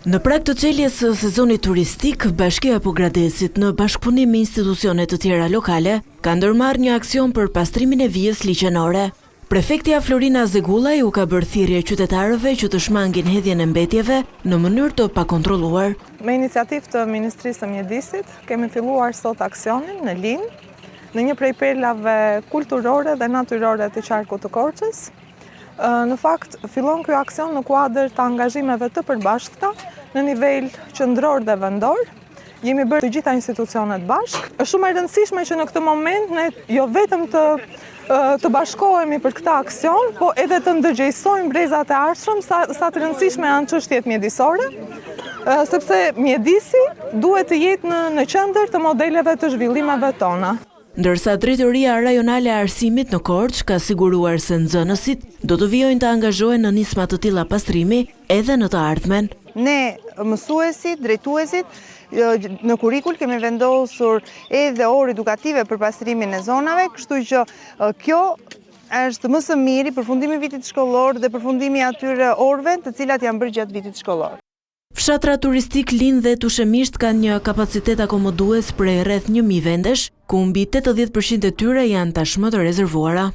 Në prag të çeljes së sezonit turistik, Bashkia e Pogradesit në bashkëpunim me institucione të tjera lokale ka ndërmarrë një aksion për pastrimin e vijës liqenore. Prefektja Florina Zegullaj u ka bërë thirrje qytetarëve që të shmangin hedhjen e mbetjeve në mënyrë të pakontrolluar. Me iniciativë të Ministrisë së Mjedisit, kemi filluar sot aksionin në Lin, në një prej perlave kulturore dhe natyrore të qarkut të Korçës. Në fakt, fillon ky aksion në kuadër të angazhimeve të përbashkëta në nivel qendror dhe vendor. Jemi bërë të gjitha institucionet bashk. Është shumë e rëndësishme që në këtë moment ne jo vetëm të bashkohemi për këtë aksion, po edhe të ndërgjegjësojmë brezat e ardhshëm sa të rëndësishme janë çështjet mjedisore, sepse mjedisi duhet të jetë në qendër të modeleve të zhvillimeve tona. Ndërsa Drejtoria Rajonale e Arsimit në Korçë ka siguruar se nxënësit do të vijojnë të angazhohen në nisma të tilla pastrimi edhe në të ardhmen. Ne mësuesit, drejtuesit, në kurrikul kemi vendosur edhe orë edukative për pastrimin e zonave, kështu që kjo është më së miri përfundimi i vitit shkollor dhe përfundimi atyre orëve të cilat janë bërë gjatë vitit shkollor. Fshatra turistik Lin dhe Tushemisht ka një kapacitet akomodues prej rreth 1000 vendesh, ku mbi 80% e tyre janë tashmë të rezervuara.